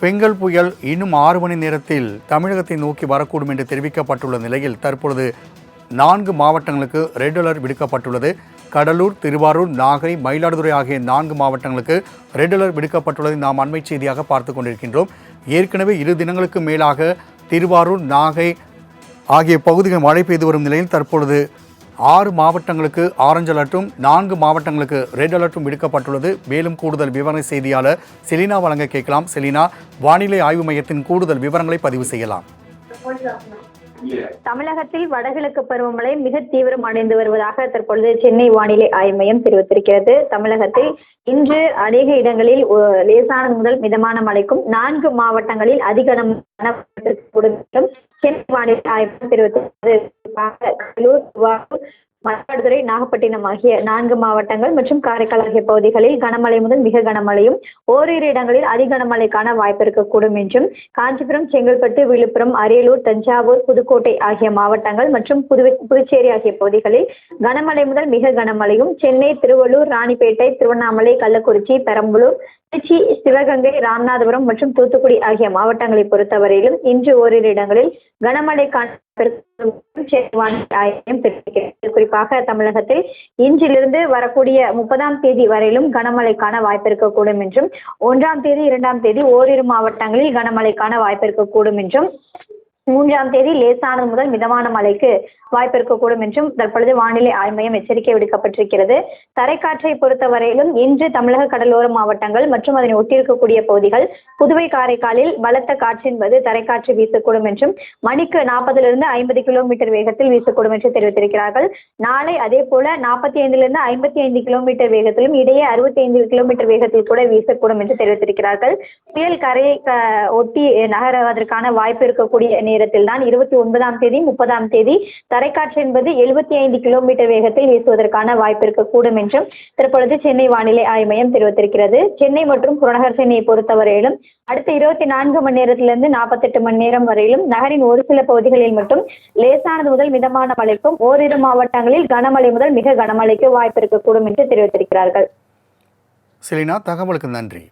பெங்கல் புயல் இன்னும் 6 மணி நேரத்தில் தமிழகத்தை நோக்கி வரக்கூடும் என்று தெரிவிக்கப்பட்டுள்ள நிலையில் தற்பொழுது 4 மாவட்டங்களுக்கு ரெட் அலர்ட் விடுக்கப்பட்டுள்ளது. கடலூர், திருவாரூர், நாகை, மயிலாடுதுறை ஆகிய 4 மாவட்டங்களுக்கு ரெட் அலர்ட் விடுக்கப்பட்டுள்ளதை நாம் அண்மை செய்தியாக பார்த்து கொண்டிருக்கின்றோம். ஏற்கனவே 2 தினங்களுக்கு மேலாக திருவாரூர், நாகை ஆகிய பகுதிகள் மழை பெய்து வரும் நிலையில் தற்பொழுது 6 மாவட்டங்களுக்கு ஆரஞ்சு அலர்ட்டும் 4 மாவட்டங்களுக்கு ரெட் அலர்ட்டும் விடுக்கப்பட்டுள்ளது. மேலும் கூடுதல் விவர செய்தியாளர் செலினா வழங்க கேட்கலாம். செலினா, வானிலை ஆய்வு மையத்தின் கூடுதல் விவரங்களை பதிவு செய்யலாம். தமிழகத்தில் வடகிழக்கு பருவமழை மிக தீவிரம் அடைந்து வருவதாக தற்பொழுது சென்னை வானிலை ஆய்வு மையம் தெரிவித்திருக்கிறது. தமிழகத்தில் இன்று அநேக இடங்களில் லேசானது முதல் மிதமான மழைக்கும் 4 மாவட்டங்களில் அதிகனமான சென்னை வானிலை ஆய்வு மையம் தெரிவித்திருக்கிறது. மயிலாடுதுறை, நாகப்பட்டினம் ஆகிய 4 மாவட்டங்கள் மற்றும் காரைக்கால் ஆகிய பகுதிகளில் கனமழை முதல் மிக கனமழையும் ஓரிரு இடங்களில் அதிகனமழைக்கான வாய்ப்பு இருக்கக்கூடும் என்றும், காஞ்சிபுரம், செங்கல்பட்டு, விழுப்புரம், அரியலூர், தஞ்சாவூர், புதுக்கோட்டை ஆகிய மாவட்டங்கள் மற்றும் புதுச்சேரி ஆகிய பகுதிகளில் கனமழை முதல் மிக கனமழையும், சென்னை, திருவள்ளூர், ராணிப்பேட்டை, திருவண்ணாமலை, கள்ளக்குறிச்சி, பெரம்பலூர், திருச்சி, சிவகங்கை, ராமநாதபுரம் மற்றும் தூத்துக்குடி ஆகிய மாவட்டங்களை பொறுத்தவரையிலும் இன்று ஓரிரு இடங்களில் கனமழைக்கான குறிப்பாக தமிழகத்தில் இன்றிலிருந்து வரக்கூடிய 30ஆம் தேதி வரையிலும் கனமழைக்கான வாய்ப்பு இருக்கக்கூடும் என்றும், 1ஆம் தேதி 2ஆம் தேதி ஓரிரு மாவட்டங்களில் கனமழைக்கான வாய்ப்பு இருக்கக்கூடும் என்றும், 3ஆம் தேதி லேசானது முதல் மிதமான மழைக்கு வாய்ப்பு இருக்கக்கூடும் என்றும் தற்பொழுது வானிலை ஆய்வு மையம் எச்சரிக்கை விடுக்கப்பட்டிருக்கிறது. தரைக்காற்றை பொறுத்தவரையிலும் இன்று தமிழக கடலோர மாவட்டங்கள் மற்றும் அதனை ஒட்டியிருக்கக்கூடிய பகுதிகள், புதுவை, காரைக்காலில் பலத்த காற்று என்பது தரைக்காற்று வீசக்கூடும் என்றும், மணிக்கு 40லிருந்து 50 கிலோமீட்டர் வேகத்தில் வீசக்கூடும் என்று தெரிவித்திருக்கிறார்கள். நாளை அதே போல 45லிருந்து 55 கிலோமீட்டர் வேகத்திலும் இடையே 65 கிலோமீட்டர் வேகத்தில் கூட வீசக்கூடும் என்று தெரிவித்திருக்கிறார்கள். புயல் கரையை ஒட்டி நகர்வதற்கான வாய்ப்பு இருக்கக்கூடிய நேரத்தில் தான் 29ஆம் தேதி 30ஆம் தேதி தரைக்காற்று என்பது 75 கிலோமீட்டர் வேகத்தில் வீசுவதற்கான வாய்ப்பு இருக்கக்கூடும் என்றும் தற்பொழுது சென்னை வானிலை ஆய்வு மையம் தெரிவித்திருக்கிறது. சென்னை மற்றும் புறநகர் சென்னையை பொறுத்தவரையிலும் அடுத்த 24 மணி நேரத்திலிருந்து 48 மணி நேரம் வரையிலும் நகரின் ஒரு சில பகுதிகளில் மட்டும் லேசானது முதல் மிதமான மழைக்கும் ஓரிரு மாவட்டங்களில் கனமழை முதல் மிக கனமழைக்கு வாய்ப்பு இருக்கக்கூடும் என்று தெரிவித்திருக்கிறார்கள். செலினா, தகவலுக்கு நன்றி.